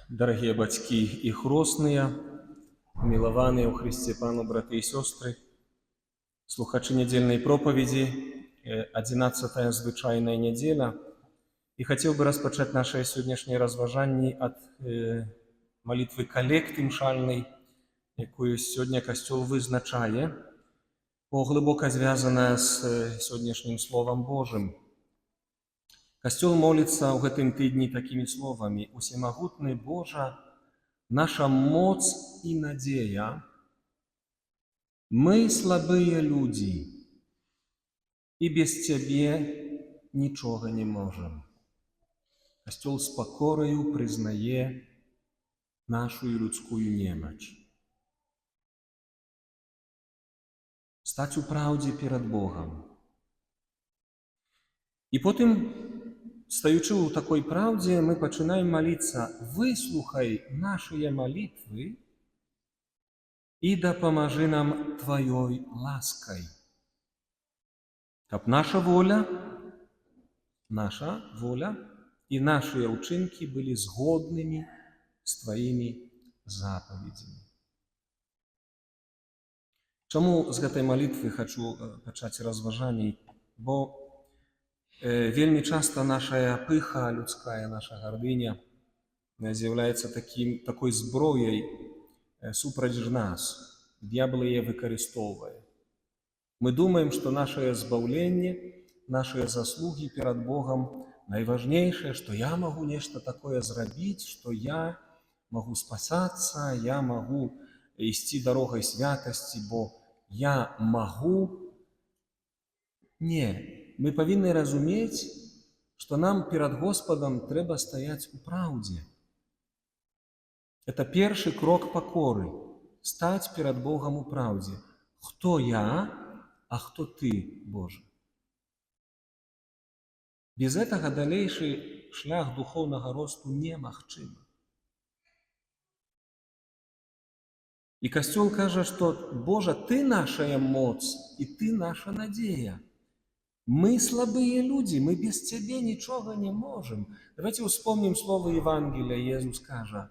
Дорогие бацькі і хросныя, мілаваныя ў Хрысце Пану браты і сёстры, слухачы нядзельнай пропаведзі, 11-я звычайная нядзеля. І хацеў бы распачаць нашыя сённяшнія разважанні ад малітвы калект імшальнай, якую сёння Касцёл вызначае, бо глыбока звязаная з сённяшнім Словам Божым. Касцёл моліцца ў гэтым тыдні такімі словамі: «Усемагутны Божа, наша моц і надзея, мы слабыя людзі, і без Цябе нічога не можам». Касцёл з пакораю прызнае нашу людскую немач. Стаць у праўдзе перад Богам. І потым, стаючы ў такой праўдзе, мы пачынаем маліцца: «Выслухай нашыя малітвы і дапамажы нам Тваёй ласкай, каб наша воля і нашыя ўчынкі былі згоднымі з Тваімі запаведзямі». Чаму з гэтай малітвы хачу пачаць разважанні? Бо вельмі часта нашая пыха людская, наша гардыня з'яўляецца такой зброяй супраць нас. Д'ябал яе выкарыстоўвае. Мы думаем, што нашае збаўленне, нашыя заслугі перад Богам найважнейшае, што я магу нешта такое зрабіць, што я магу спасацца, я магу ісці дарогай святасці, бо я магу. Не, мы павінны разумець, што нам перад Господам трэба стаяць у праўдзе. Это першы крок пакоры – стаць перад Богам у праўдзе. Хто я, а хто Ты, Божа? Без гэтага далейшы шлях духоўнага росту немагчымы. І Касцёл кажа, што Божа, Ты нашая моц і Ты наша надзея. Мы слабыя людзі, мы без Цябе нічога не можам. Давайте успомнім словы Евангелия. Иисус кажа: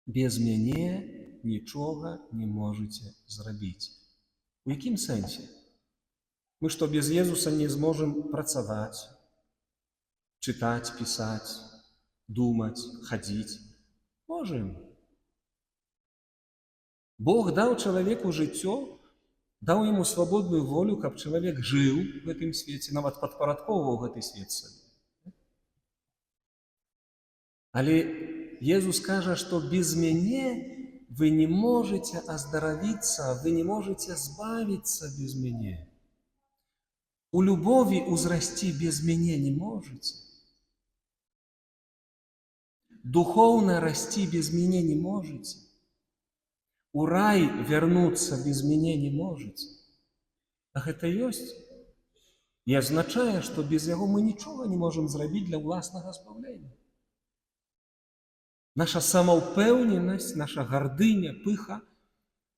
«Без мяне нічога не можаце зрабіць». У якім сэнсе? Мы што, без Езуса не зможам працаваць, чытаць, пісаць, думаць, хадзіць? Можам. Бог даў чалавеку жыццё, даў яму свабодную волю, каб чалавек жыў в гэтым свеце, нават падпарадкоўваў гэты свет сабе. Але Езус кажа, што без мяне вы не можете аздаравіцца, вы не можете збавіцца без мяне. У любові узрасці без мяне не можете. Духоўна расці без мяне не можете. У рай вярнуцца без мяне не можете. А гэта ёсць і азначае, што без яго мы нічога не можам зрабіць для ўласнага збаўлення. Наша самаўпэўненасць, наша гардыня, пыха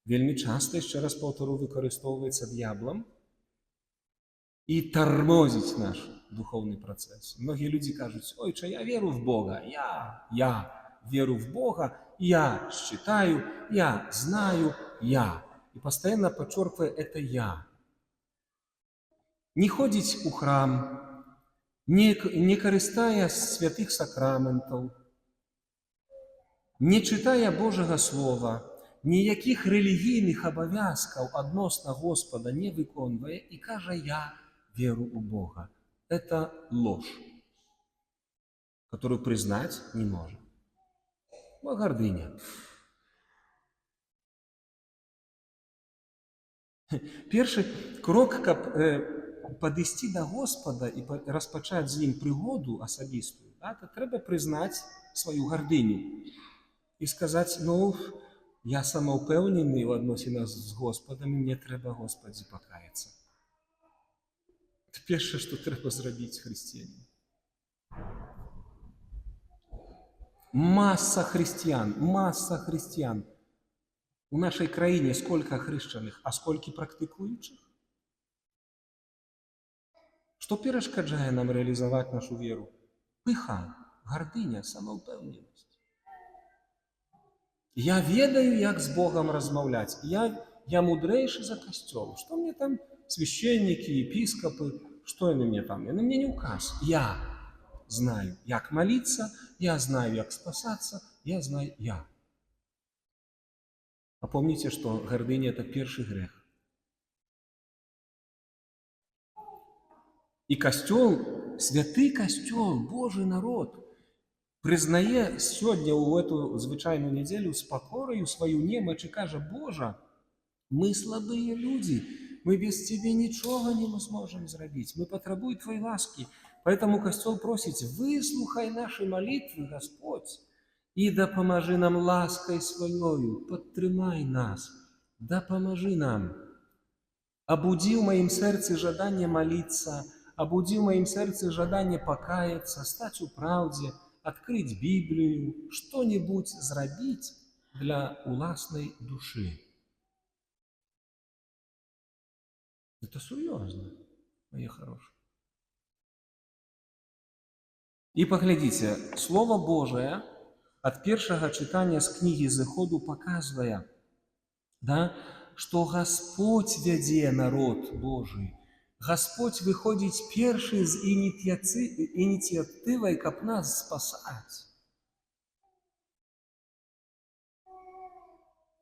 вельмі часта, яшчэ раз паўтару, выкарыстоўваецца д'яблам і тармозіць наш духоўны працэс. Многія людзі кажуць: «Ой, я веру в Бога, я веру в Бога, я считаю, я знаю, я». И постоянно подчеркивая это «я». Не ходить у храм, не карыстая святых сакраментаў, не читая Божьего Слова, ніякіх рэлігійных абавязкаў адносна Господа не выконвае и кажа: «Я веру у Бога». Это ложь, которую признать не может. Бо гордыня. Першы крок, каб падысці да Господа і распачаць з ім прыгоду асабістую, то трэба прызнаць сваю гардыню і сказаць: «Ну, я самаўпэўнены ў адносінах з Господам, і мне трэба, Господзе, пакаяцца». Это першае, што трэба зрабіць хрысціянину. Масса христиан. У нашей краине сколько хрещеных, а сколько практикующих? Что перешкоджает нам реализовать нашу веру? Пыха, гордыня, самоупевненность. Я ведаю, як з Богом размаўляць. Я мудрэйшы за касцёл. Што мне там священнікі, епіскапы, што яны мне там? Яны мне не ўказ. Я знаю, як молиться, я знаю, як спасаться, я знаю, я. А помните, что гордыня – это первый грех. И костел, святый костел, Божий народ, признає сьогодні у эту звичайну неділю з покорою свою немощь і каже: Боже, мы слабые люди, мы без Тебе ничего не сможем зробить, мы потребуем Твоей ласки. Поэтому костел просит: выслухай наши молитвы, Господь, и да поможи нам лаской Своею, подтримай нас, да поможи нам. Обуди в моем сердце жадание молиться, обуди в моем сердце жадание покаяться, стать у правде, открыть Библию, что-нибудь зробить для уласной души. Это серьезно, мои хорошие. И поглядите, Слово Божие от первого читания с книги Зыходу показывая, да, что Господь веде народ Божий. Господь выходит первый с инициативой, как нас спасать.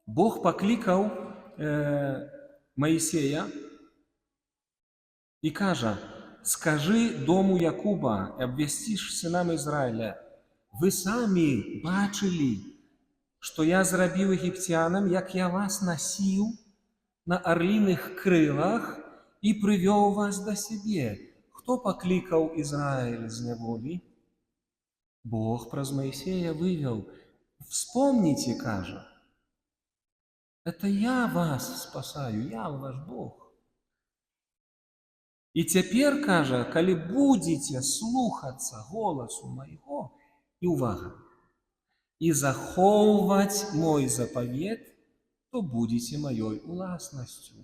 Бог покликал Моисея и каже: скажи дому Якуба, обвестишь сынам Израиля, вы сами бачили, что я зробив египтянам, як я вас носил на орлиных крылах и привел вас до себе. Кто покликал Израиль из неволи? Бог праз Моисея вывел. Вспомните, каже, это я вас спасаю, я ваш Бог. И теперь, каже, коли будете слухаться голосу моего, и увага, и заховывать мой заповед, то будете моей уласністю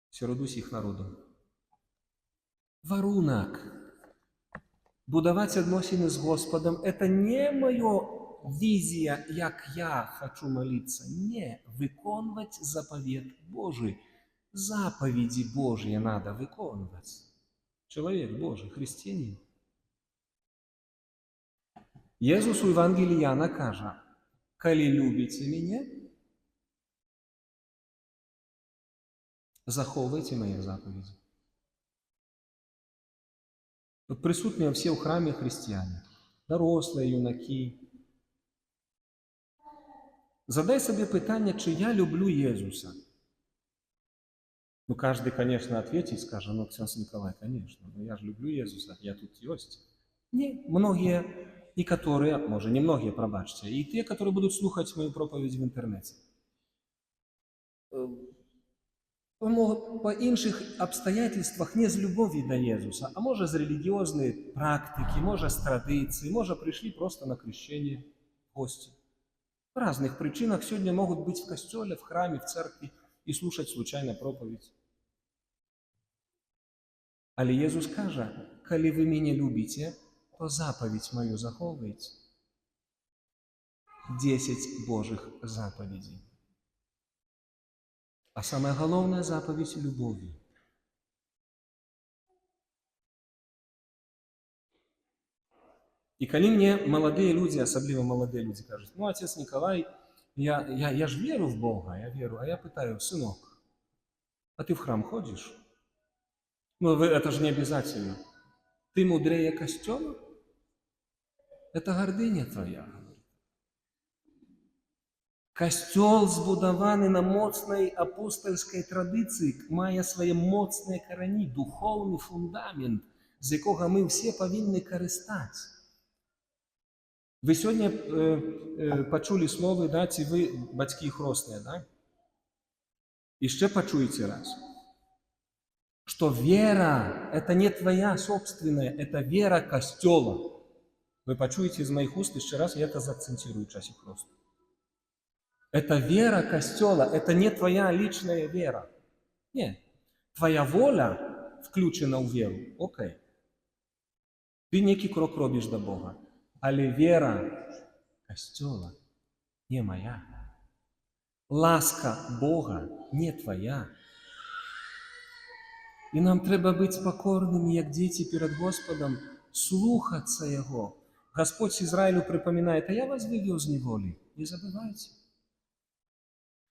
серед усіх народів. Варунок. Будувати відносини з Господом – это не моя визия, як я хочу молиться. Не, виконувати заповед Божий. Заповеди Божьи надо виконувати. Человек Божий, християнин. Єсус у Євангелії Яна каже: коли любите мене, заховывайте мои заповеди. Тут присутні всі в храмі християни, дорослі, юнаки. Задай собі питання, чи я люблю Єсуса. Ну, каждый, конечно, ответит и скажет: ну, ксенз Николай, конечно, но я же люблю Єсуса, я тут есть. Не, многие, некоторые, может, не многие, пробачьте, и те, которые будут слухать мою проповедь в интернете, по інших обстоятельствах не з любові до Єсуса, а може з релігіозної практики, може з традиції, може прийшли просто на крещення гості. По разных причинах сегодня могут быть в костеле, в храме, в церкви и слушать случайно проповедь. Але Єсус каже: коли ви мене любите, то заповедь мою заховуйте. 10 Божьих заповедей. А самая главная заповедь – любови. И коли мне молодые люди, особенно молодые люди, кажут: ну, отец Николай, я же верю в Бога, я верю. А я питаю: сынок, а ты в храм ходишь? Ну, это же не обязательно. Ты мудрее костела? Это гордыня твоя. Костел збудований на моцній апостольській традиції, має своє моцне корені, духовний фундамент, з якого ми всі повинні користатися. Ви сьогодні почули слово, да, ці ви батьки хресні, да? І ще почуєте раз, що вера – это не твоя собственная, это вера костела. Вы почуете из моих уст еще раз, я это заакцентирую в часе просто. Это вера костела, это не твоя личная вера. Нет. Твоя воля включена в веру. Окей. Ты некий крок робишь до Бога. Але вера костела не моя. Ласка Бога не твоя. І нам треба бути покорними, як діти перед Господом, слухатися Його. Господь Ізраїлю припоминає: а я вас вивів з неволі, не забувайте.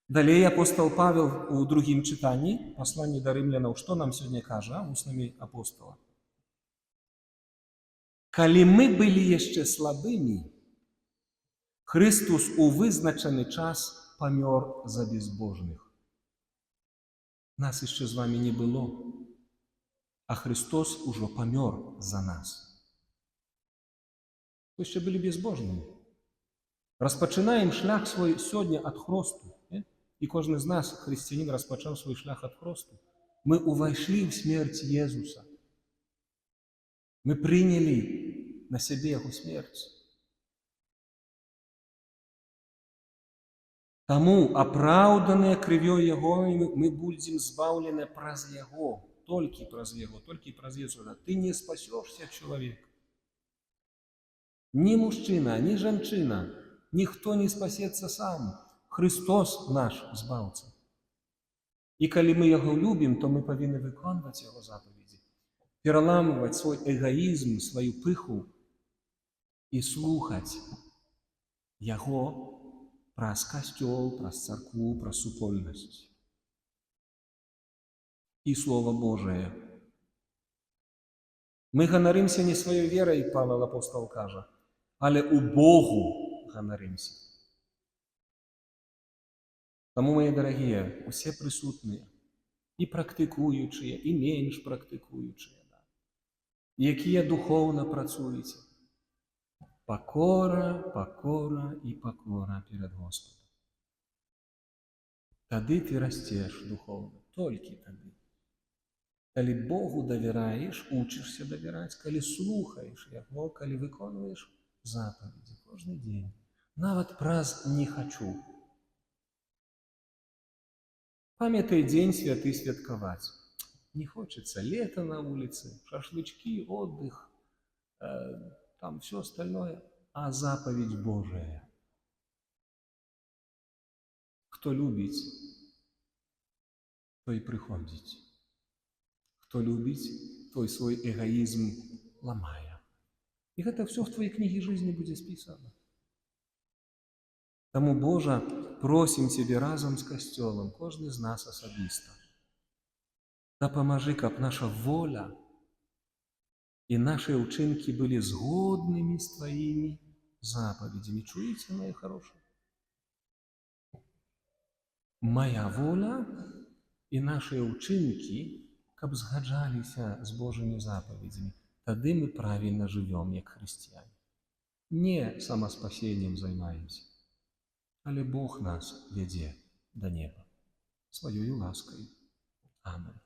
Далее апостол Павел у другім читанні, посланні до римлянам, що нам сьогодні каже устами апостола? Коли ми були ще слабими, Христос у визначений час помер за безбожних. Нас ще з вами не було, а Христос уже помер за нас. Ви ще були безбожними. Розпочинаємо шлях свій сьогодні від хресту. І кожен з нас, християнин, розпочав свій шлях від хресту. Ми увійшли в смерть Єсуса. Ми прийняли на себе Його смерть. Тому, оправдані кров'ю Його, ми будемо збавлені праз Його. Тільки праз Його, тільки праз Ісуса. Ти не спасешся, чоловік. Ні мужчина, ні жінка, ніхто не спасеться сам. Христос наш збавця. І коли ми Його любимо, то ми повинні виконувати Його заповіді, переламувати свій егоїзм, свою пиху і слухати Його праз костюл, праз церкву, праз супольність. І Слово Божие. Ми гоноримося не своєю вірою, Павел апостол каже, але у Богу гоноримося. Тому, мої дорогі, усі присутні, і практикуючі, і менш практикуючі, які духовно працюють, покора, покора і покора перед Господом. Тоді ти ростеш духовно, тільки тоді. Коли Богу довіряєш, учишся довіряти, коли слухаєш Його, коли виконуєш заповіді кожен день. Навіть праз «не хочу». Пам'ятай день святий святкувати. Не хочется. Лето на улице, шашлычки, отдых, там все остальное. А заповедь Божия. Хто любить, той приходить. Хто любить, той свой эгоизм ламає. І це все в твоїй книгі житті буде списано. Тому, Боже, просим Тебе разом з Костьолом, кожен з нас особисто. Допоможи, щоб наша воля і наші вчинки були згодними з Твоїми заповідями. Чуєте, мої хороші? Моя воля і наші вчинки, щоб згаджалися з Божими заповідями. Тоді ми правильно живемо, як християни. Не самоспасінням займаємося, але Бог нас веде до неба своєю ласкою. Амінь.